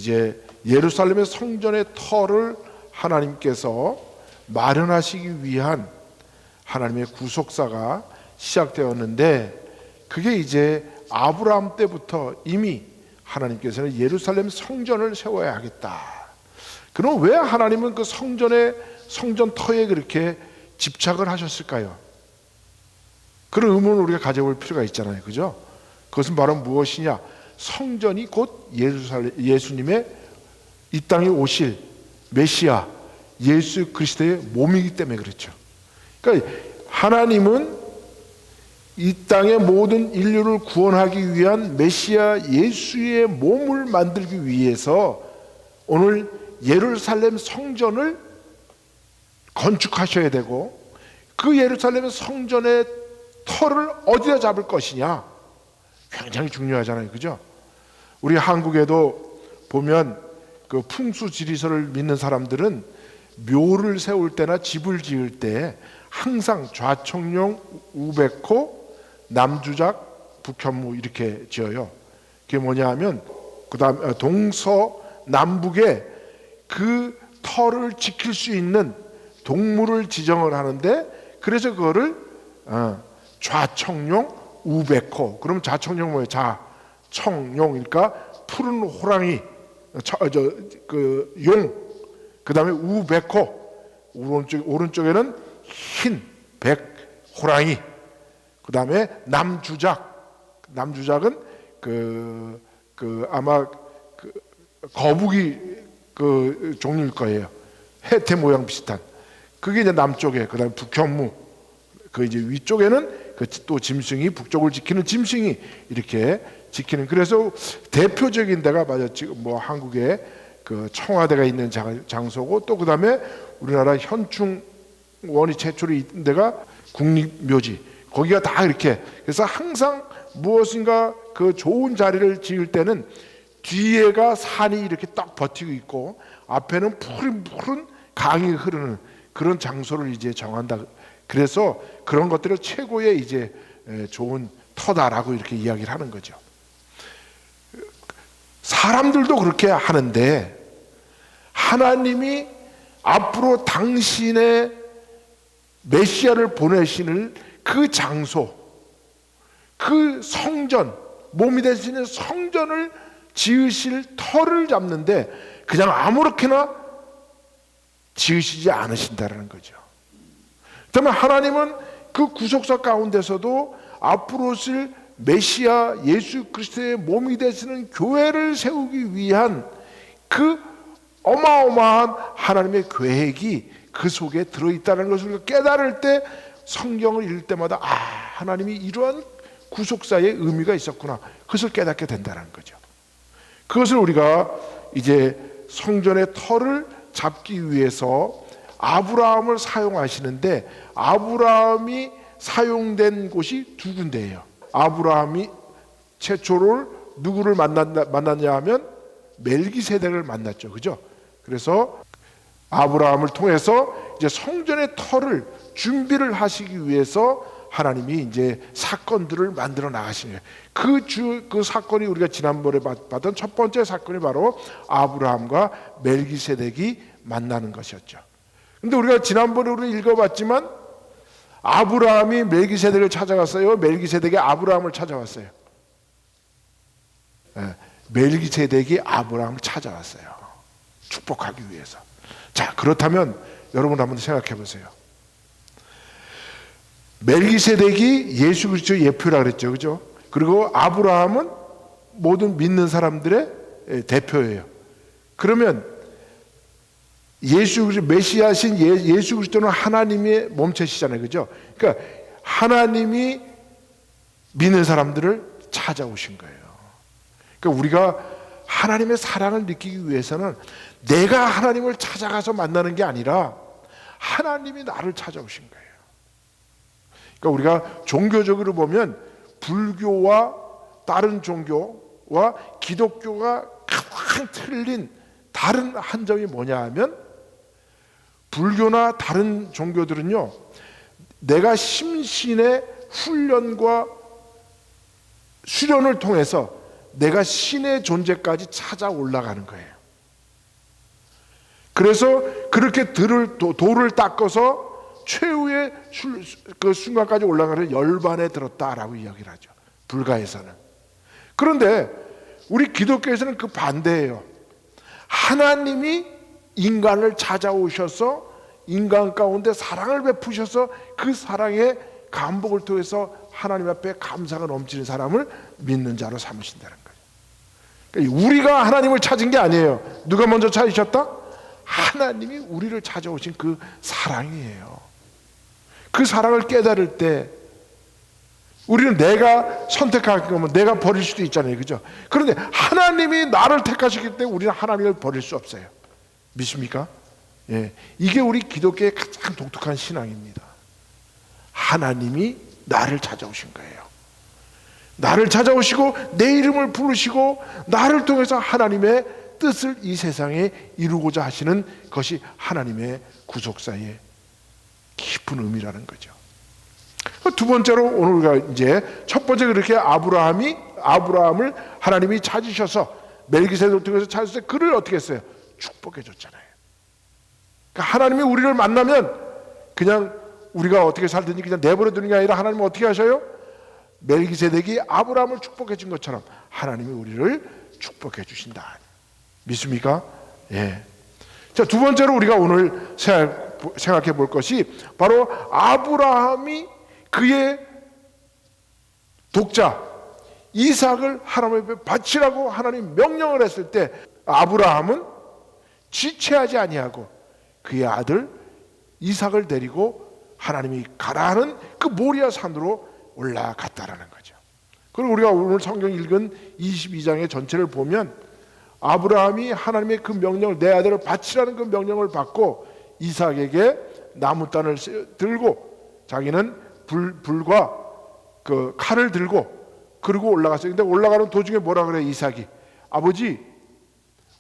이제 예루살렘의 성전의 터를 하나님께서 마련하시기 위한 하나님의 구속사가 시작되었는데, 그게 이제 아브라함 때부터 이미 하나님께서는 예루살렘 성전을 세워야 하겠다. 그럼 왜 하나님은 그 성전 터에 그렇게 집착을 하셨을까요? 그런 의문을 우리가 가져볼 필요가 있잖아요, 그죠? 그것은 바로 무엇이냐? 성전이 곧 예수님의 이 땅에 오실 메시아 예수 그리스도의 몸이기 때문에 그렇죠. 그러니까 하나님은 이 땅의 모든 인류를 구원하기 위한 메시아 예수의 몸을 만들기 위해서 오늘 예루살렘 성전을 건축하셔야 되고, 그 예루살렘 성전의 터를 어디다 잡을 것이냐 굉장히 중요하잖아요, 그죠? 우리 한국에도 보면 그 풍수지리설을 믿는 사람들은 묘를 세울 때나 집을 지을 때 항상 좌청룡, 우백호, 남주작, 북현무 이렇게 지어요. 그게 뭐냐 하면 그다음 동서남북에 그 터를 지킬 수 있는 동물을 지정을 하는데, 그래서 그거를 좌청룡, 우백호. 그럼 좌청룡 뭐예요? 청룡이니까 푸른 호랑이, 용. 그다음에 우백호, 오른쪽에는 흰 백 호랑이. 그다음에 남주작은 아마 거북이 그 종류일 거예요. 해태 모양 비슷한. 그게 이제 남쪽에. 그다음에 북현무. 그 이제 위쪽에는 그 또 짐승이, 북쪽을 지키는 짐승이 이렇게 지키는. 그래서 대표적인 데가 맞아 지금 뭐 한국에 그 청와대가 있는 장소고, 또 그다음에 우리나라 현충원이 최초로 있는 데가 국립묘지. 거기가 다 이렇게. 그래서 항상 무엇인가 그 좋은 자리를 지을 때는 뒤에가 산이 이렇게 딱 버티고 있고 앞에는 푸른 강이 흐르는 그런 장소를 이제 정한다. 그래서 그런 것들을 최고의 이제 좋은 터다라고 이렇게 이야기를 하는 거죠. 사람들도 그렇게 하는데, 하나님이 앞으로 당신의 메시아를 보내시는 그 장소, 그 성전, 몸이 되시는 성전을 지으실 터를 잡는데 그냥 아무렇게나 지으시지 않으신다는 거죠. 그러면 하나님은 그 구속사 가운데서도 앞으로 오실 메시아 예수 그리스도의 몸이 되시는 교회를 세우기 위한 그 어마어마한 하나님의 계획이 그 속에 들어있다는 것을 우리가 깨달을 때, 성경을 읽을 때마다 하나님이 이러한 구속사의 의미가 있었구나, 그것을 깨닫게 된다는 거죠. 그것을 우리가 이제 성전의 터를 잡기 위해서 아브라함을 사용하시는데, 아브라함이 사용된 곳이 두 군데예요. 아브라함이 최초로 누구를 만났냐 하면 멜기세덱을 만났죠, 그죠? 그래서 아브라함을 통해서 이제 성전의 터를 준비를 하시기 위해서 하나님이 이제 사건들을 만들어 나가시는 거예요. 그 사건이 우리가 지난번에 봤던 첫 번째 사건이 바로 아브라함과 멜기세덱이 만나는 것이었죠. 근데 우리가 지난번에 우리 읽어봤지만 아브라함이 멜기세덱을 찾아갔어요? 멜기세덱이 아브라함을 찾아왔어요? 멜기세덱이 아브라함을 찾아왔어요. 축복하기 위해서. 자, 그렇다면 여러분 한번 생각해 보세요. 멜기세덱이 예수 그리스도의 예표라 그랬죠, 그죠? 그리고 아브라함은 모든 믿는 사람들의 대표예요. 그러면 예수 그리스도 메시아신 예수 그리스도는 하나님의 몸체시잖아요, 그죠? 그러니까 하나님이 믿는 사람들을 찾아오신 거예요. 그러니까 우리가 하나님의 사랑을 느끼기 위해서는 내가 하나님을 찾아가서 만나는 게 아니라 하나님이 나를 찾아오신 거예요. 그러니까 우리가 종교적으로 보면 불교와 다른 종교와 기독교가 가장 틀린 다른 한 점이 뭐냐 하면, 불교나 다른 종교들은요, 내가 심신의 훈련과 수련을 통해서 내가 신의 존재까지 찾아 올라가는 거예요. 그래서 그렇게 돌을 닦아서 최후의 그 순간까지 올라가는 열반에 들었다라고 이야기를 하죠. 불가에서는. 그런데 우리 기독교에서는 그 반대예요. 하나님이 인간을 찾아오셔서 인간 가운데 사랑을 베푸셔서 그 사랑의 감복을 통해서 하나님 앞에 감사가 넘치는 사람을 믿는 자로 삼으신다는 거예요. 그러니까 우리가 하나님을 찾은 게 아니에요. 누가 먼저 찾으셨다? 하나님이 우리를 찾아오신 그 사랑이에요. 그 사랑을 깨달을 때 우리는 내가 선택할 거면 내가 버릴 수도 있잖아요. 그죠? 그런데 하나님이 나를 택하시기 때문에 우리는 하나님을 버릴 수 없어요. 믿습니까? 예, 이게 우리 기독교의 가장 독특한 신앙입니다. 하나님이 나를 찾아오신 거예요. 나를 찾아오시고 내 이름을 부르시고 나를 통해서 하나님의 뜻을 이 세상에 이루고자 하시는 것이 하나님의 구속사의 깊은 의미라는 거죠. 두 번째로 오늘 우리가 이제 첫 번째 그렇게 아브라함을 하나님이 찾으셔서 멜기세덱을 통해서 찾으셔서 그를 어떻게 했어요? 축복해 줬잖아요. 그러니까 하나님이 우리를 만나면 그냥 우리가 어떻게 살든지 그냥 내버려 두는 게 아니라 하나님은 어떻게 하셔요? 멜기세덱이 아브라함을 축복해 준 것처럼 하나님이 우리를 축복해 주신다. 믿습니까? 예. 자, 두 번째로 우리가 오늘 생각해 볼 것이 바로 아브라함이 그의 독자 이삭을 하나님 앞에 바치라고 하나님 명령을 했을 때 아브라함은 지체하지 아니하고 그의 아들 이삭을 데리고 하나님이 가라 하는 그 모리아 산으로 올라갔다라는 거죠. 그리고 우리가 오늘 성경 읽은 22장의 전체를 보면 아브라함이 하나님의 그 명령을 내 아들을 바치라는 그 명령을 받고 이삭에게 나무단을 들고 자기는 불과 그 칼을 들고 그리고 올라갔어요. 근데 올라가는 도중에 뭐라 그래 이삭이? 아버지,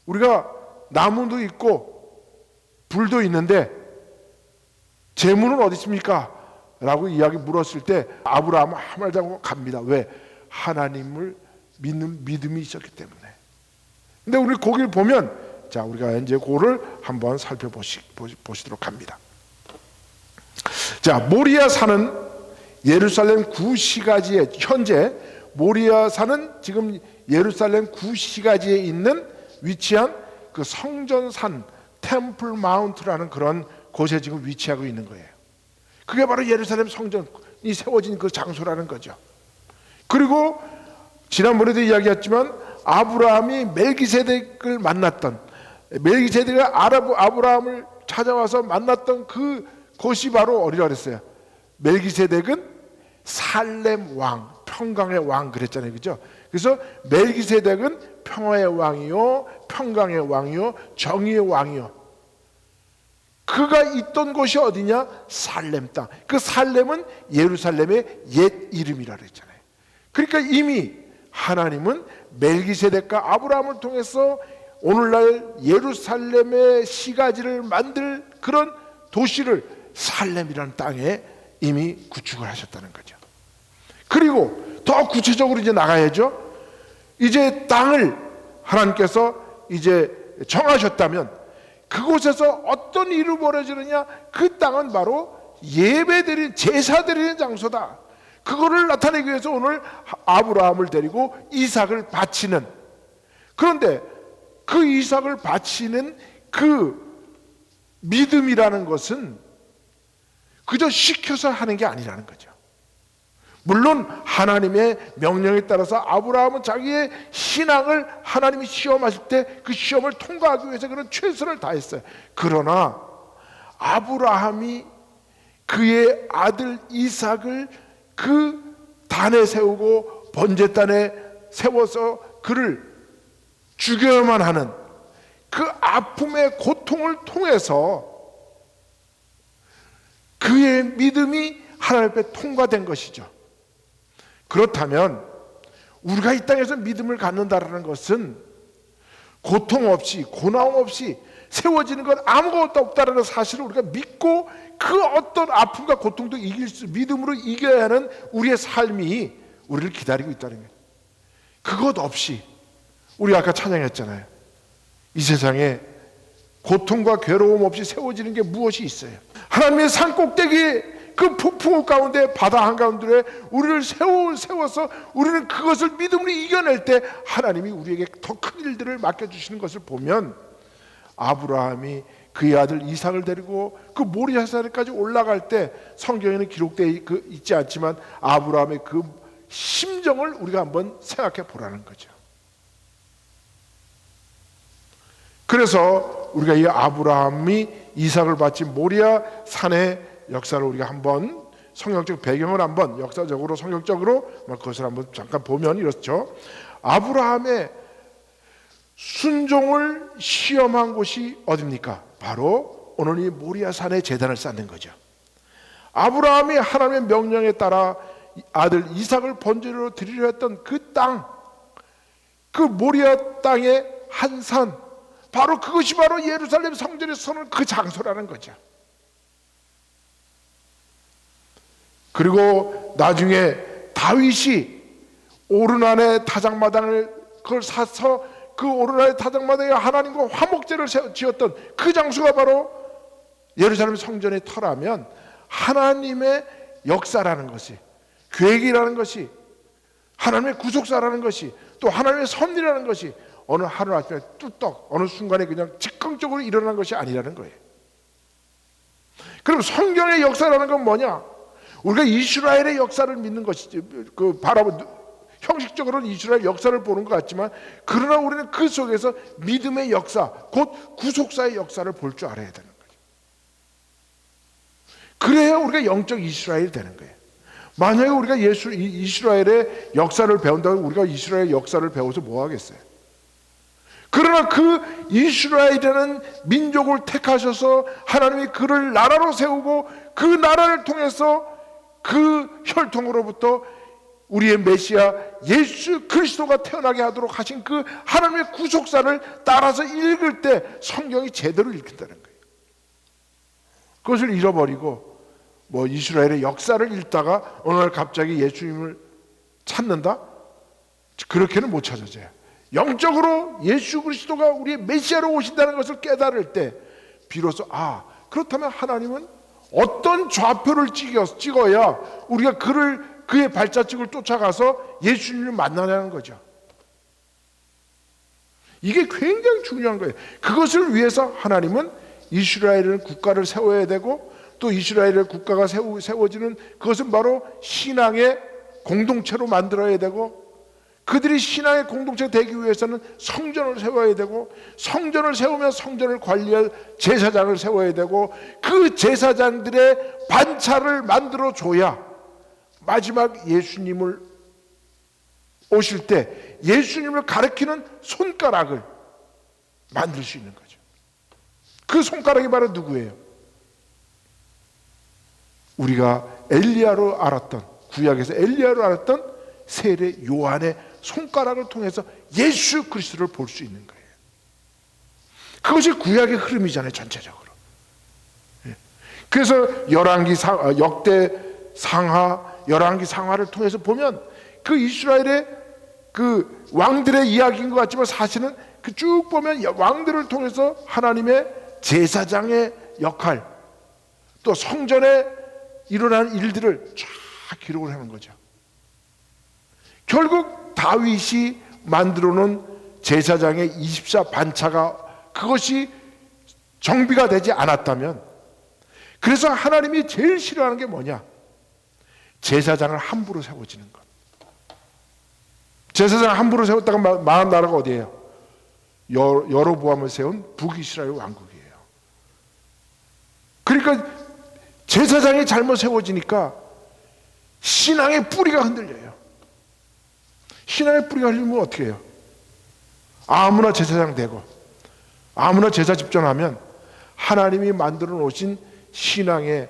우리가 나무도 있고 불도 있는데 재물은 어디 있습니까? 라고 이야기 물었을 때 아브라함은 아무 말도 안 하고 갑니다. 왜? 하나님을 믿는 믿음이 있었기 때문에. 근데 우리 거기를 보면 자 우리가 이제 그거를 한번 살펴보시도록 합니다. 자, 모리아 산은 예루살렘 구시가지에 현재 모리아 산은 지금 예루살렘 구시가지에 있는 위치한 그 성전산 템플 마운트라는 그런 곳에 지금 위치하고 있는 거예요. 그게 바로 예루살렘 성전이 세워진 그 장소라는 거죠. 그리고 지난번에도 이야기했지만 아브라함이 멜기세덱을 만났던 멜기세덱이 아브라함을 찾아와서 만났던 그 곳이 바로 어디라 그랬어요? 멜기세덱은 살렘 왕, 평강의 왕 그랬잖아요. 그죠? 그래서 멜기세덱은 평화의 왕이요, 평강의 왕이요, 정의의 왕이요. 그가 있던 곳이 어디냐? 살렘 땅. 그 살렘은 예루살렘의 옛 이름이라 그랬잖아요. 그러니까 이미 하나님은 멜기세덱과 아브라함을 통해서 오늘날 예루살렘의 시가지를 만들 그런 도시를 살렘이라는 땅에 이미 구축을 하셨다는 거죠. 그리고 더 구체적으로 이제 나가야죠. 이제 땅을 하나님께서 이제 정하셨다면 그곳에서 어떤 일이 벌어지느냐? 그 땅은 바로 예배드리는 제사드리는 장소다. 그거를 나타내기 위해서 오늘 아브라함을 데리고 이삭을 바치는, 그런데 그 이삭을 바치는 그 믿음이라는 것은 그저 시켜서 하는 게 아니라는 거죠. 물론 하나님의 명령에 따라서 아브라함은 자기의 신앙을 하나님이 시험하실 때 그 시험을 통과하기 위해서 그런 최선을 다했어요. 그러나 아브라함이 그의 아들 이삭을 그 단에 세우고 번제단에 세워서 그를 죽여야만 하는 그 아픔의 고통을 통해서 그의 믿음이 하나님 앞에 통과된 것이죠. 그렇다면 우리가 이 땅에서 믿음을 갖는다는 것은 고통 없이 고나움 없이 세워지는 건 아무것도 없다는 사실을 우리가 믿고 그 어떤 아픔과 고통도 믿음으로 이겨야 하는 우리의 삶이 우리를 기다리고 있다는 거예요. 그것 없이 우리 아까 찬양했잖아요. 이 세상에 고통과 괴로움 없이 세워지는 게 무엇이 있어요? 하나님의 산 꼭대기 그 폭풍 가운데, 바다 한가운데 우리를 세워서 우리는 그것을 믿음으로 이겨낼 때 하나님이 우리에게 더 큰 일들을 맡겨주시는 것을 보면, 아브라함이 그의 아들 이삭을 데리고 그 모리아산까지 올라갈 때 성경에는 기록되어 있지 않지만 아브라함의 그 심정을 우리가 한번 생각해 보라는 거죠. 그래서 우리가 이 아브라함이 이삭을 바친 모리아 산의 역사를 우리가 한번 성경적 배경을 한번 역사적으로 성경적으로 그것을 한번 잠깐 보면 이렇죠. 아브라함의 순종을 시험한 곳이 어디입니까? 바로 오늘 이 모리아 산에 제단을 쌓는 거죠. 아브라함이 하나님의 명령에 따라 아들 이삭을 번제로 드리려 했던 그 땅, 그 모리아 땅의 한 산, 바로 그것이 바로 예루살렘 성전에 서는 그 장소라는 거죠. 그리고 나중에 다윗이 오르난의 타작마당을 그걸 사서 그 오르난의 타작마당에 하나님과 화목제를 지었던 그 장소가 바로 예루살렘 성전의 터라면, 하나님의 역사라는 것이, 계획이라는 것이, 하나님의 구속사라는 것이, 또 하나님의 섭리라는 것이 어느 하루아침에 뚝딱 어느 순간에 그냥 즉흥적으로 일어난 것이 아니라는 거예요. 그럼 성경의 역사라는 건 뭐냐? 우리가 이스라엘의 역사를 믿는 것이지, 형식적으로는 이스라엘 역사를 보는 것 같지만, 그러나 우리는 그 속에서 믿음의 역사, 곧 구속사의 역사를 볼 줄 알아야 되는 거예요. 그래야 우리가 영적 이스라엘이 되는 거예요. 만약에 우리가 이스라엘의 역사를 배운다고 우리가 이스라엘 역사를 배워서 뭐 하겠어요? 그러나 그 이스라엘이라는 민족을 택하셔서 하나님이 그를 나라로 세우고 그 나라를 통해서 그 혈통으로부터 우리의 메시아 예수 그리스도가 태어나게 하도록 하신 그 하나님의 구속사를 따라서 읽을 때 성경이 제대로 읽힌다는 거예요. 그것을 잃어버리고 이스라엘의 역사를 읽다가 어느 날 갑자기 예수님을 찾는다? 그렇게는 못 찾아져요. 영적으로 예수 그리스도가 우리의 메시아로 오신다는 것을 깨달을 때 비로소 그렇다면 하나님은 어떤 좌표를 찍어야 우리가 그의 발자취를 쫓아가서 예수님을 만나냐는 거죠. 이게 굉장히 중요한 거예요. 그것을 위해서 하나님은 이스라엘은 국가를 세워야 되고, 또 이스라엘의 국가가 세워지는 그것은 바로 신앙의 공동체로 만들어야 되고, 그들이 신앙의 공동체가 되기 위해서는 성전을 세워야 되고, 성전을 세우면 성전을 관리할 제사장을 세워야 되고, 그 제사장들의 반차를 만들어줘야 마지막 예수님을 오실 때 예수님을 가리키는 손가락을 만들 수 있는 거죠. 그 손가락이 바로 누구예요? 우리가 엘리야로 알았던, 구약에서 엘리야로 알았던 세례 요한의 손가락을 통해서 예수 그리스도를 볼 수 있는 거예요. 그것이 구약의 흐름이잖아요, 전체적으로. 그래서 열왕기 상하를 통해서 보면 그 이스라엘의 그 왕들의 이야기인 것 같지만, 사실은 그 쭉 보면 왕들을 통해서 하나님의 제사장의 역할, 또 성전에 일어난 일들을 쫙 기록을 하는 거죠. 결국 다윗이 만들어 놓은 제사장의 24 반차가 그것이 정비가 되지 않았다면, 그래서 하나님이 제일 싫어하는 게 뭐냐? 제사장을 함부로 세워지는 것. 제사장을 함부로 세웠다가 망한 나라가 어디예요? 여로보암을 세운 북이스라엘 왕국이에요. 그러니까 제사장이 잘못 세워지니까 신앙의 뿌리가 흔들려요. 신앙의 뿌리가 흔들리면 어떻게 해요? 아무나 제사장 되고 아무나 제사 집전하면 하나님이 만들어 놓으신 신앙의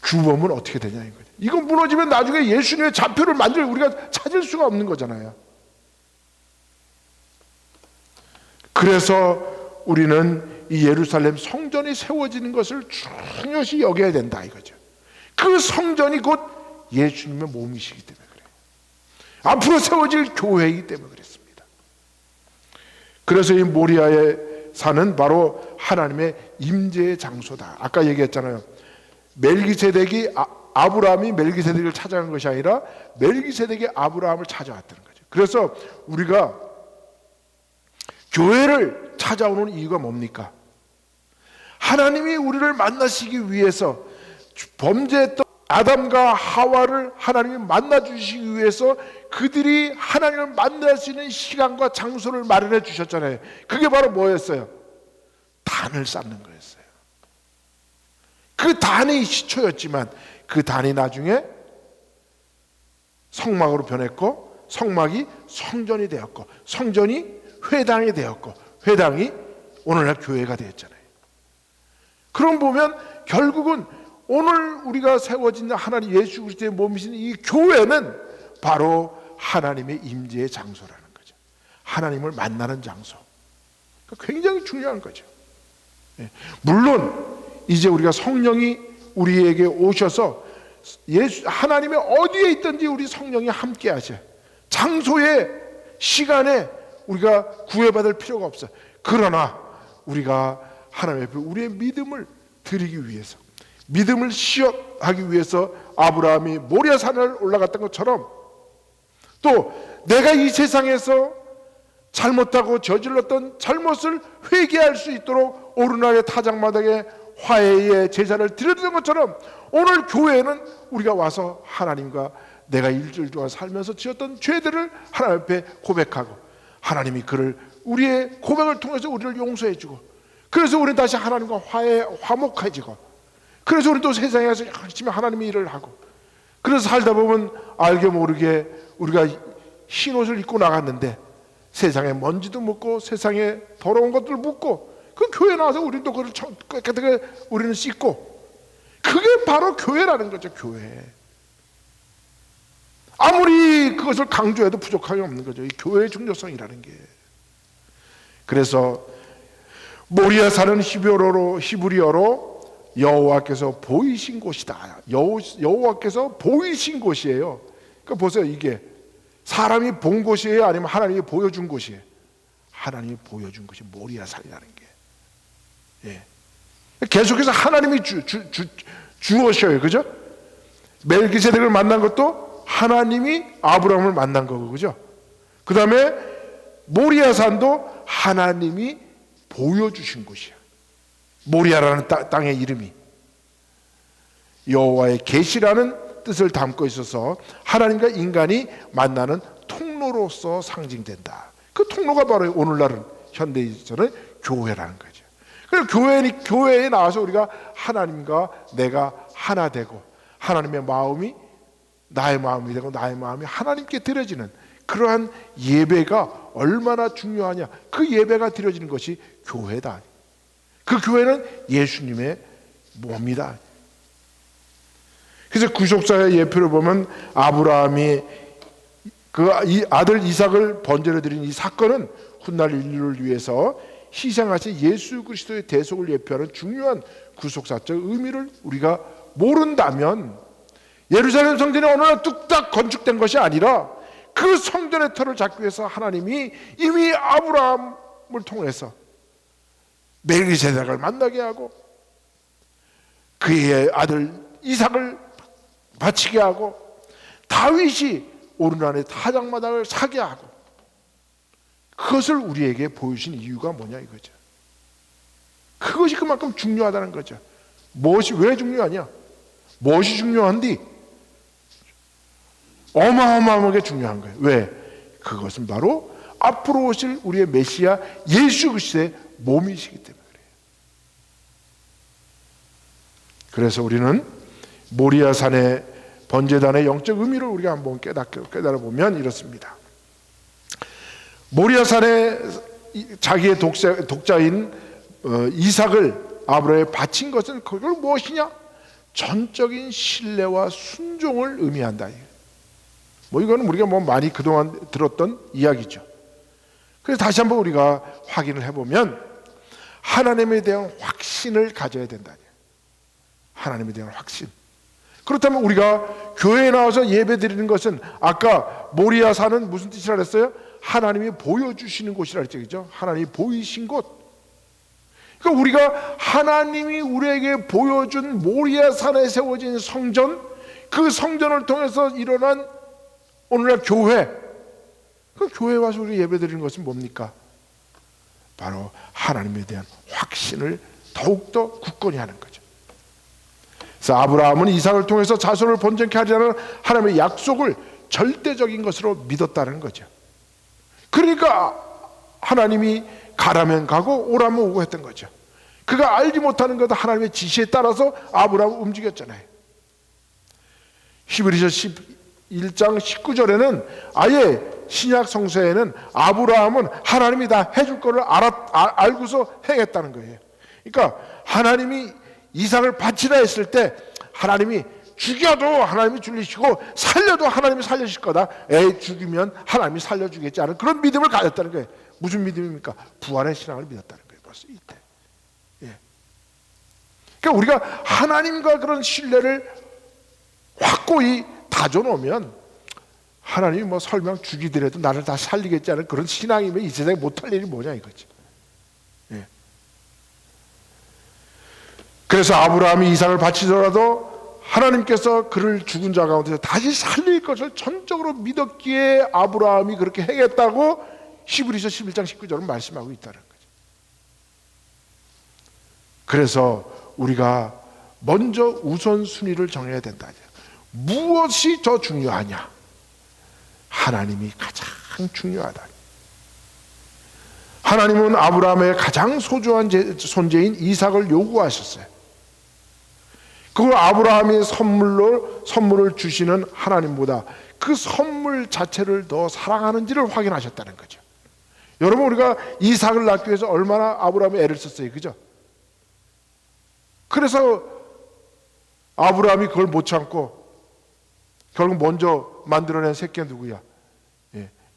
규범은 어떻게 되냐는 거죠. 이거 무너지면 나중에 예수님의 좌표를 우리가 찾을 수가 없는 거잖아요. 그래서 우리는 이 예루살렘 성전이 세워지는 것을 중요시 여겨야 된다 이거죠. 그 성전이 곧 예수님의 몸이시기 때문에 그래요. 앞으로 세워질 교회이기 때문에 그렇습니다. 그래서 이 모리아의 산은 바로 하나님의 임재의 장소다. 아까 얘기했잖아요. 멜기세덱이 아브라함이 멜기세덱을 찾아간 것이 아니라 멜기세덱이 아브라함을 찾아왔다는 거죠. 그래서 우리가 교회를 찾아오는 이유가 뭡니까? 하나님이 우리를 만나시기 위해서, 범죄했던 아담과 하와를 하나님이 만나 주시기 위해서 그들이 하나님을 만날 수 있는 시간과 장소를 마련해 주셨잖아요. 그게 바로 뭐였어요? 단을 쌓는 거였어요. 그 단이 시초였지만 그 단이 나중에 성막으로 변했고, 성막이 성전이 되었고, 성전이 회당이 되었고, 회당이 오늘날 교회가 되었잖아요. 그럼 보면 결국은 오늘 우리가 세워진 하나님 예수 그리스도의 몸이신 이 교회는 바로 하나님의 임재의 장소라는 거죠. 하나님을 만나는 장소. 그러니까 굉장히 중요한 거죠. 물론 이제 우리가 성령이 우리에게 오셔서 하나님의 어디에 있든지 우리 성령이 함께 하셔. 장소에, 시간에 우리가 구애받을 필요가 없어요. 그러나 우리가 하나님 앞에 우리의 믿음을 드리기 위해서, 믿음을 시험하기 위해서 아브라함이 모리아산을 올라갔던 것처럼, 또 내가 이 세상에서 잘못하고 저질렀던 잘못을 회개할 수 있도록 오르날의 타작마당에 화해의 제사를 드렸던 것처럼, 오늘 교회는 우리가 와서 하나님과 내가 일주일 동안 살면서 지었던 죄들을 하나님 앞에 고백하고, 하나님이 그를 우리의 고백을 통해서 우리를 용서해 주고, 그래서 우리는 다시 하나님과 화목해지고, 그래서 우리는 또 세상에서 열심히 하나님의 일을 하고, 그래서 살다 보면 알게 모르게 우리가 흰 옷을 입고 나갔는데 세상에 먼지도 묻고 세상에 더러운 것들 묻고, 그 교회 나와서 우리는 또 그걸 깨끗하게 우리는 씻고, 그게 바로 교회라는 거죠. 교회. 아무리 그것을 강조해도 부족함이 없는 거죠. 이 교회의 중요성이라는 게. 그래서 모리아산은 히브리어로 여호와께서 보이신 곳이다. 여호와께서 보이신 곳이에요. 그러니까 보세요. 이게 사람이 본 곳이에요? 아니면 하나님이 보여준 곳이에요? 하나님이 보여준 것이 모리아산이라는 게. 예. 계속해서 하나님이 주어셔요. 그죠? 멜기세덱을 만난 것도 하나님이 아브라함을 만난 거고, 그죠? 그 다음에 모리아산도 하나님이 보여주신 곳이야. 모리아라는 땅의 이름이 여호와의 계시라는 뜻을 담고 있어서 하나님과 인간이 만나는 통로로서 상징된다. 그 통로가 바로 오늘날은 현대에서는 교회라는 거죠. 그래서 교회에 나와서 우리가 하나님과 내가 하나 되고, 하나님의 마음이 나의 마음이 되고 나의 마음이 하나님께 드려지는 그러한 예배가 얼마나 중요하냐. 그 예배가 드려지는 것이 교회다. 그 교회는 예수님의 몸이다. 그래서 구속사의 예표를 보면 아브라함이 그 아들 이삭을 번제로 드린 이 사건은 훗날 인류를 위해서 희생하신 예수 그리스도의 대속을 예표하는 중요한 구속사적 의미를 우리가 모른다면, 예루살렘 성전이 어느 날 뚝딱 건축된 것이 아니라 그 성전의 터를 잡기 위해서 하나님이 이미 아브라함을 통해서 멜기세덱을 만나게 하고 그의 아들 이삭을 바치게 하고 다윗이 오르날의 타작마당을 사게 하고, 그것을 우리에게 보여주신 이유가 뭐냐 이거죠. 그것이 그만큼 중요하다는 거죠. 무엇이 왜 중요하냐? 무엇이 중요한디? 어마어마하게 중요한 거예요. 왜? 그것은 바로 앞으로 오실 우리의 메시아 예수 그리스도의 몸이시기 때문에 그래요. 그래서 우리는 모리아산의 번제단의 영적 의미를 우리가 한번 깨달아 보면 이렇습니다. 모리아산에 자기의 독자인 이삭을 아브라함에 바친 것은 그걸 무엇이냐? 전적인 신뢰와 순종을 의미한다. 이거는 우리가 많이 그동안 들었던 이야기죠. 그래서 다시 한번 우리가 확인을 해보면 하나님에 대한 확신을 가져야 된다. 하나님에 대한 확신. 그렇다면 우리가 교회에 나와서 예배 드리는 것은 아까 모리아산은 무슨 뜻이라 그랬어요? 하나님이 보여주시는 곳이라 그랬죠. 하나님이 보이신 곳. 그러니까 우리가 하나님이 우리에게 보여준 모리아 산에 세워진 성전, 그 성전을 통해서 일어난 오늘날 교회, 그 교회에 와서 우리 예배드리는 것은 뭡니까? 바로 하나님에 대한 확신을 더욱더 굳건히 하는 거죠. 그래서 아브라함은 이삭을 통해서 자손을 번성케 하리라는 하나님의 약속을 절대적인 것으로 믿었다는 거죠. 그러니까 하나님이 가라면 가고 오라면 오고 했던 거죠. 그가 알지 못하는 것도 하나님의 지시에 따라서 아브라함은 움직였잖아요. 히브리서 11장 19절에는 아예 신약 성서에는 아브라함은 하나님이 다 해줄 거를 알고서 행했다는 거예요. 그러니까 하나님이 이삭을 바치라 했을 때 하나님이 죽여도 하나님이 죽이시고 살려도 하나님이 살려주실 거다. 죽이면 하나님이 살려주겠지 않은 그런 믿음을 가졌다는 거예요. 무슨 믿음입니까? 부활의 신앙을 믿었다는 거예요. 벌써 이때. 그러니까 우리가 하나님과 그런 신뢰를 확고히 다져놓으면 하나님이 뭐 설령 죽이더라도 나를 다 살리겠지 않은 그런 신앙이면 이 세상에 못할 일이 뭐냐 이거지. 그래서 아브라함이 이삭을 바치더라도 하나님께서 그를 죽은 자 가운데서 다시 살릴 것을 전적으로 믿었기에 아브라함이 그렇게 행했다고 히브리서 11장 19절은 말씀하고 있다는 거죠. 그래서 우리가 먼저 우선순위를 정해야 된다. 무엇이 더 중요하냐? 하나님이 가장 중요하다. 하나님은 아브라함의 가장 소중한 존재인 이삭을 요구하셨어요. 그걸 아브라함이 선물을 주시는 하나님보다 그 선물 자체를 더 사랑하는지를 확인하셨다는 거죠. 여러분, 우리가 이삭을 낳기 위해서 얼마나 아브라함이 애를 썼어요, 그죠? 그래서 아브라함이 그걸 못 참고 결국 먼저 만들어낸 새끼가 누구야?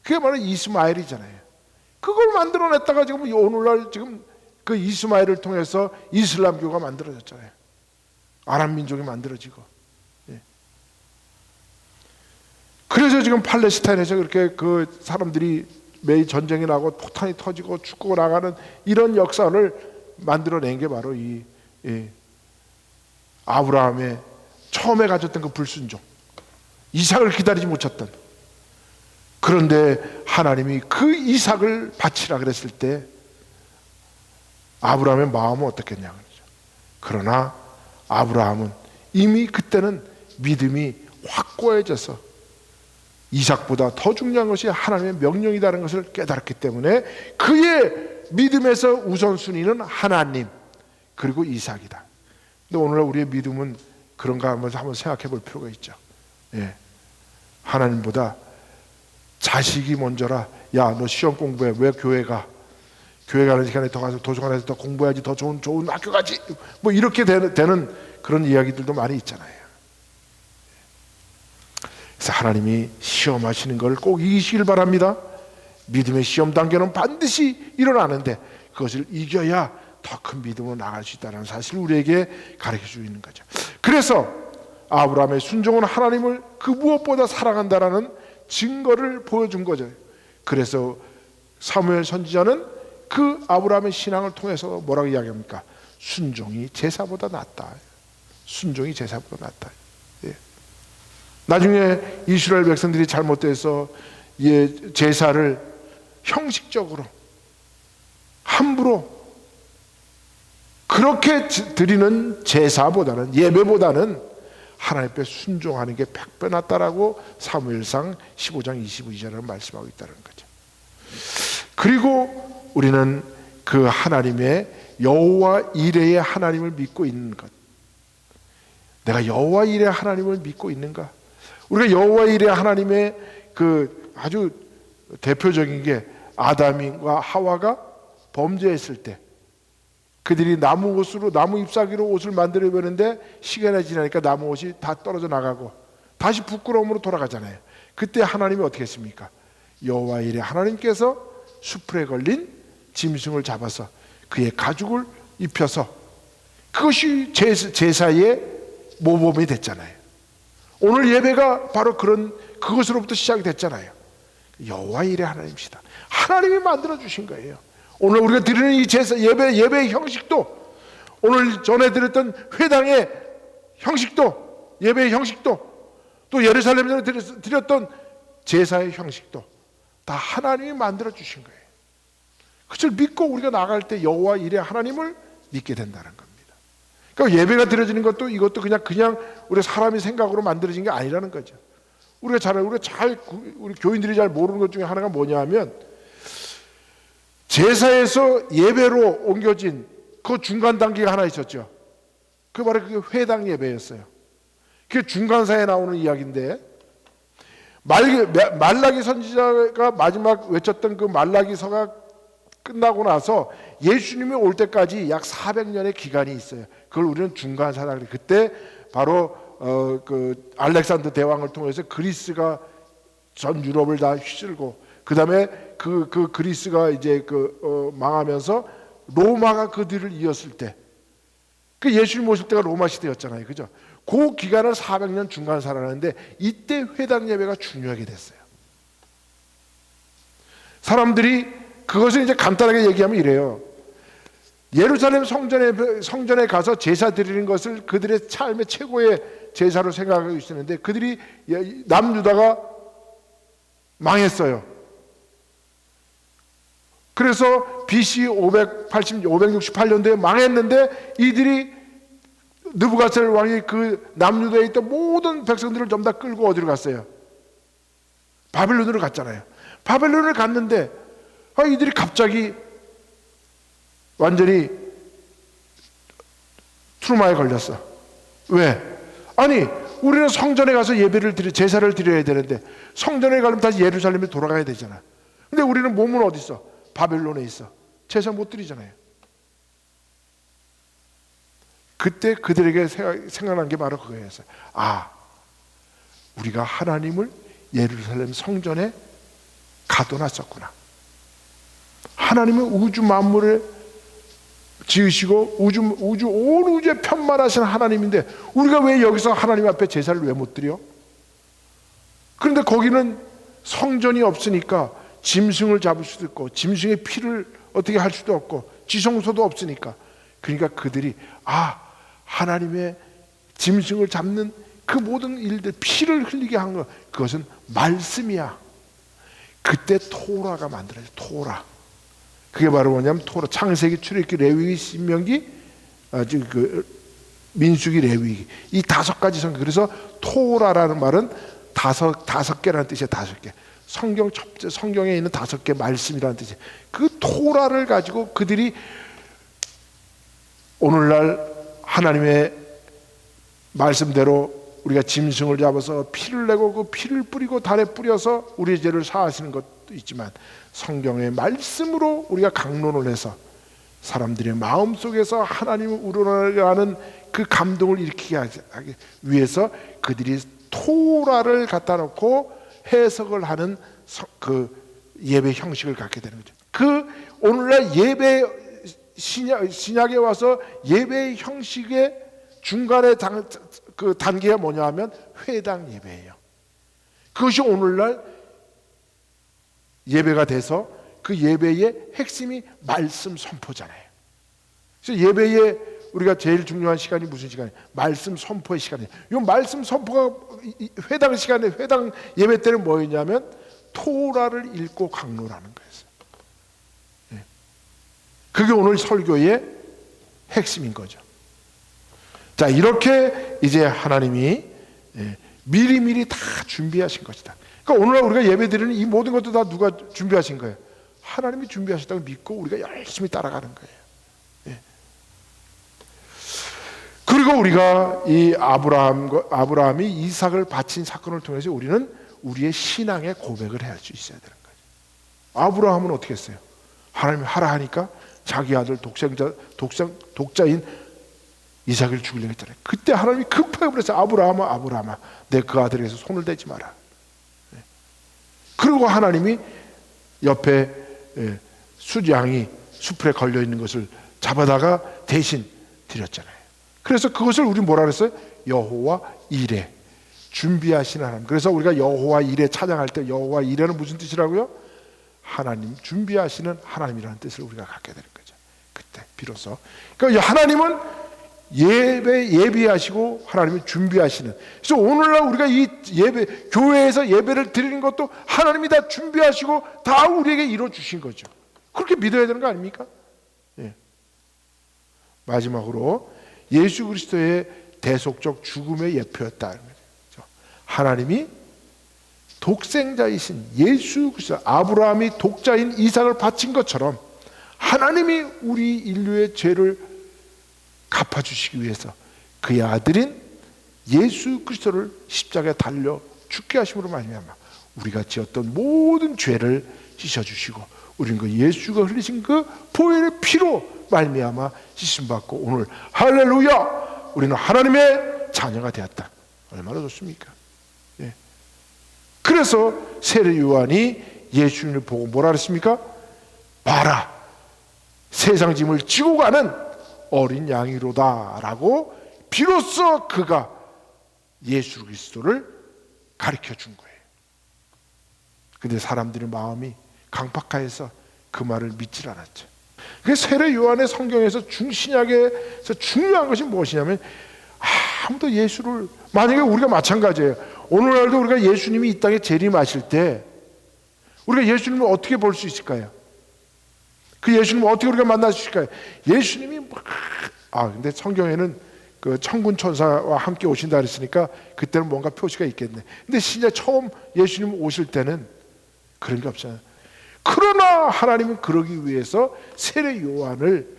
그게 바로 이스마엘이잖아요. 그걸 만들어냈다가 지금 오늘날 지금 그 이스마엘을 통해서 이슬람교가 만들어졌잖아요. 아랍 민족이 만들어지고. 그래서 지금 팔레스타인에서 그렇게 그 사람들이 매일 전쟁이 나고 폭탄이 터지고 죽고 나가는 이런 역사를 만들어낸 게 바로 이 아브라함의 처음에 가졌던 그 불순종, 이삭을 기다리지 못했던. 그런데 하나님이 그 이삭을 바치라 그랬을 때 아브라함의 마음은 어떻겠냐. 그러나 아브라함은 이미 그때는 믿음이 확고해져서 이삭보다 더 중요한 것이 하나님의 명령이라는 것을 깨달았기 때문에 그의 믿음에서 우선순위는 하나님 그리고 이삭이다. 근데 오늘날 우리의 믿음은 그런가 하면서 한번 생각해 볼 필요가 있죠. 하나님보다 자식이 먼저라. 야, 너 시험 공부해. 왜 교회 가? 교회 가는 시간에 더 가서 도서관에서 더 공부해야지. 더 좋은 학교 가지. 뭐 이렇게 되는 그런 이야기들도 많이 있잖아요. 그래서 하나님이 시험하시는 걸 꼭 이기시길 바랍니다. 믿음의 시험 단계는 반드시 일어나는데 그것을 이겨야 더 큰 믿음으로 나갈 수 있다는 사실을 우리에게 가르쳐주고 있는 거죠. 그래서 아브라함의 순종은 하나님을 그 무엇보다 사랑한다라는 증거를 보여준 거죠. 그래서 사무엘 선지자는 그 아브라함의 신앙을 통해서 뭐라고 이야기합니까? 순종이 제사보다 낫다. 순종이 제사보다 낫다. 나중에 이스라엘 백성들이 잘못돼서 제사를 형식적으로 함부로 그렇게 드리는 제사보다는, 예배보다는 하나님 앞에 순종하는 게 100배 낫다라고 사무엘상 15장 22절을 말씀하고 있다는 거죠. 그리고 우리는 그 하나님의 여호와 이레의 하나님을 믿고 있는 것. 내가 여호와 이레의 하나님을 믿고 있는가? 우리가 여호와 이레의 하나님의 그 아주 대표적인 게 아담과 하와가 범죄했을 때 그들이 나무 잎사귀로 옷을 만들어 보는데 시간이 지나니까 나무 옷이 다 떨어져 나가고 다시 부끄러움으로 돌아가잖아요. 그때 하나님이 어떻게 했습니까? 여호와 이레 하나님께서 수풀에 걸린 짐승을 잡아서 그의 가죽을 입혀서 그것이 제사의 모범이 됐잖아요. 오늘 예배가 바로 그것으로부터 시작이 됐잖아요. 여호와 이레 하나님이시다. 하나님이 만들어 주신 거예요. 오늘 우리가 드리는 이 제사 예배의 형식도, 오늘 전에 드렸던 회당의 형식도, 예배의 형식도, 또 예루살렘에서 드렸던 제사의 형식도 다 하나님이 만들어 주신 거예요. 그것을 믿고 우리가 나갈 때 여호와 일의 하나님을 믿게 된다는 겁니다. 그러니까 예배가 드려지는 것도 이것도 그냥 우리 사람이 생각으로 만들어진 게 아니라는 거죠. 우리 교인들이 잘 모르는 것 중에 하나가 뭐냐면, 제사에서 예배로 옮겨진 그 중간 단계가 하나 있었죠. 그 바로 그게 회당 예배였어요. 그게 중간사에 나오는 이야기인데, 말라기 선지자가 마지막 외쳤던 그 말라기서가 끝나고 나서 예수님이 올 때까지 약 400년의 기간이 있어요. 그걸 우리는 중간사라 그래요. 그때 바로 그 알렉산더 대왕을 통해서 그리스가 전 유럽을 다 휩쓸고, 그 다음에 그 그리스가 이제 망하면서 로마가 그 뒤를 이었을 때, 그 예수님 오실 때가 로마 시대였잖아요, 그죠? 그 기간을 400년 중간사라는데, 이때 회당 예배가 중요하게 됐어요. 사람들이 그것을 이제 간단하게 얘기하면 이래요. 예루살렘 성전에 가서 제사 드리는 것을 그들의 삶의 최고의 제사로 생각하고 있었는데, 그들이 남유다가 망했어요. 그래서 BC 568년도에 망했는데, 이들이 느부갓네살 왕이 그 남유다에 있던 모든 백성들을 전부 다 끌고 어디로 갔어요? 바벨론으로 갔잖아요. 바벨론을 갔는데 이들이 갑자기 완전히 트루마에 걸렸어. 왜? 아니, 우리는 성전에 가서 제사를 드려야 되는데, 성전에 가려면 다시 예루살렘에 돌아가야 되잖아. 근데 우리는 몸은 어디 있어? 바벨론에 있어. 제사 못 드리잖아요. 그때 그들에게 생각난 게 바로 그거였어요. 우리가 하나님을 예루살렘 성전에 가둬놨었구나. 하나님은 우주 만물을 지으시고 온 우주에 편만하신 하나님인데, 우리가 왜 여기서 하나님 앞에 제사를 왜 못 드려? 그런데 거기는 성전이 없으니까 짐승을 잡을 수도 없고, 짐승의 피를 어떻게 할 수도 없고, 지성소도 없으니까. 그러니까 그들이 하나님의 짐승을 잡는 그 모든 일들, 피를 흘리게 한 것, 그것은 말씀이야. 그때 토라가 만들어져요. 토라. 그게 바로 뭐냐면, 토라, 창세기, 출애굽기, 레위기, 신명기, 민수기, 레위기, 이 5가지 성경. 그래서 토라라는 말은 다섯 개라는 뜻이에요. 5개. 성경에 있는 5개 말씀이라는 뜻이에요. 그 토라를 가지고 그들이 오늘날 하나님의 말씀대로 우리가 짐승을 잡아서 피를 내고 그 피를 뿌리고 달에 뿌려서 우리의 죄를 사하시는 것도 있지만, 성경의 말씀으로 우리가 강론을 해서 사람들의 마음속에서 하나님을 우러나가는 그 감동을 일으키게 하기 위해서 그들이 토라를 갖다 놓고 해석을 하는 그 예배 형식을 갖게 되는 거죠. 그 오늘날 예배 신약에 와서 예배 형식의 중간에 그 단계가 뭐냐 하면 회당 예배예요. 그것이 오늘날 예배가 돼서 그 예배의 핵심이 말씀 선포잖아요. 그래서 예배에 우리가 제일 중요한 시간이 무슨 시간이에요? 말씀 선포의 시간이에요. 이 말씀 선포가 회당 시간에, 회당 예배 때는 뭐였냐면 토라를 읽고 강론하는 거였어요. 그게 오늘 설교의 핵심인 거죠. 자, 이렇게 이제 하나님이 미리미리 다 준비하신 것이다. 그러니까 오늘날 우리가 예배드리는 이 모든 것도 다 누가 준비하신 거예요? 하나님이 준비하셨다고 믿고 우리가 열심히 따라가는 거예요. 그리고 우리가 이 아브라함이 이삭을 바친 사건을 통해서 우리는 우리의 신앙의 고백을 할 수 있어야 되는 거예요. 아브라함은 어떻게 했어요? 하나님이 하라 하니까 자기 아들 독자인 이삭을 죽이려고 했잖아요. 그때 하나님이 급하게 그랬어요. 아브라함아, 내 그 아들에게서 손을 대지 마라. 그리고 하나님이 옆에 수양이 숲에 걸려 있는 것을 잡아다가 대신 드렸잖아요. 그래서 그것을 우리 뭐라 그랬어요? 여호와 이레, 준비하신 하나님. 그래서 우리가 여호와 이레 찬양할 때, 여호와 이레는 무슨 뜻이라고요? 하나님 준비하시는 하나님이라는 뜻을 우리가 갖게 되는 거죠. 그때 비로소 그러니까 하나님은 예비하시고 하나님이 준비하시는. 그래서 오늘날 우리가 이 교회에서 예배를 드리는 것도 하나님이 다 준비하시고 다 우리에게 이루어 주신 거죠. 그렇게 믿어야 되는 거 아닙니까? 예. 마지막으로 예수 그리스도의 대속적 죽음의 예표였다. 하나님이 독생자이신 예수 그리스도, 아브라함이 독자인 이삭을 바친 것처럼 하나님이 우리 인류의 죄를 갚아주시기 위해서 그의 아들인 예수 그리스도를 십자가에 달려 죽게 하심으로 말미암아 우리가 지었던 모든 죄를 씻어주시고 우리는 그 예수가 흘리신 그 보혈의 피로 말미암아 씻음받고 오늘 할렐루야 우리는 하나님의 자녀가 되었다. 얼마나 좋습니까? 예. 그래서 세례 요한이 예수님을 보고 뭐라 그랬습니까? 봐라, 세상 짐을 지고 가는 어린 양이로다 라고 비로소 그가 예수 그리스도를 가르쳐 준 거예요. 근데 사람들의 마음이 강팍하여서 그 말을 믿질 않았죠. 그래서 세례 요한의 성경에서 신약에서 중요한 것이 무엇이냐면 아무도 예수를, 만약에 우리가 마찬가지예요. 오늘날도 우리가 예수님이 이 땅에 재림하실 때 우리가 예수님을 어떻게 볼 수 있을까요? 그 예수님을 어떻게 우리가 만날 수 있을까요? 예수님이 근데 성경에는 그 천군 천사와 함께 오신다 그랬으니까 그때는 뭔가 표시가 있겠네. 근데 진짜 처음 예수님 오실 때는 그런 게 없잖아요. 그러나 하나님은 그러기 위해서 세례 요한을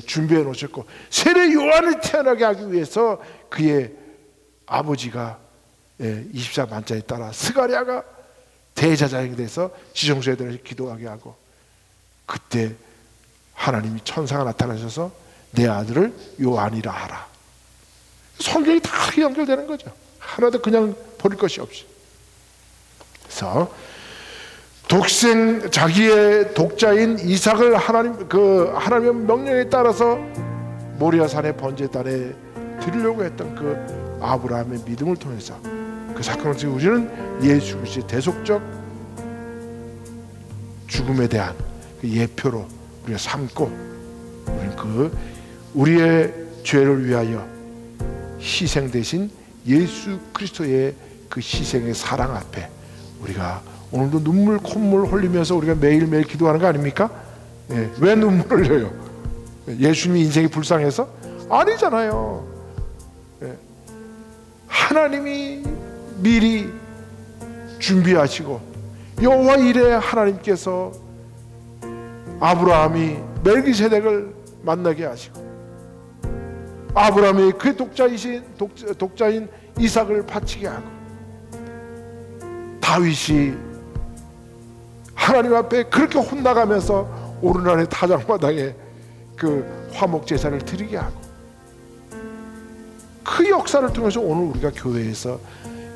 준비해 놓으셨고 세례 요한을 태어나게 하기 위해서 그의 아버지가 24만자에 따라 스가랴가 대제사장이 돼서 지성소에 들어서 기도하게 하고 그때 하나님이 천사가 나타나셔서 내 아들을 요한이라 하라. 성경이 다 연결되는 거죠. 하나도 그냥 버릴 것이 없이. 그래서 자기의 독자인 이삭을 하나님의 명령에 따라서 모리아산의 번제단에 드리려고 했던 그 아브라함의 믿음을 통해서 그 사건을 통해 우리는 예수 그리스도의 대속적 죽음에 대한 그 예표로 우리가 삼고 우리는 우리의 죄를 위하여 희생되신 예수 그리스도의 그 희생의 사랑 앞에 우리가 오늘도 눈물 콧물 흘리면서 우리가 매일매일 기도하는 거 아닙니까? 왜 눈물을 흘려요? 예수님이 인생이 불쌍해서? 아니잖아요. 하나님이 미리 준비하시고 여호와 이레 하나님께서 아브라함이 멜기세덱을 만나게 하시고 아브라함이 그 독자인 이삭을 바치게 하고 다윗이 하나님 앞에 그렇게 혼나가면서 오르날의 타작마당에 그 화목 제사를 드리게 하고 그 역사를 통해서 오늘 우리가 교회에서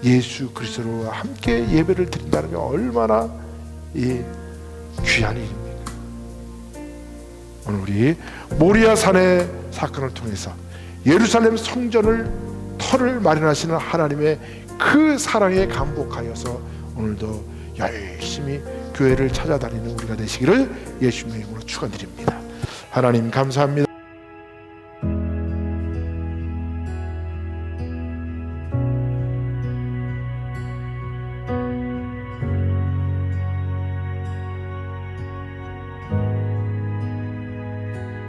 예수 그리스도와 함께 예배를 드린다는 게 얼마나 귀한 일입니까? 오늘 우리 모리아산의 사건을 통해서 예루살렘 성전을 터를 마련하시는 하나님의 그 사랑에 감복하여서 오늘도 열심히 교회를 찾아다니는 우리가 되시기를 예수님의 이름으로 축원드립니다. 하나님 감사합니다.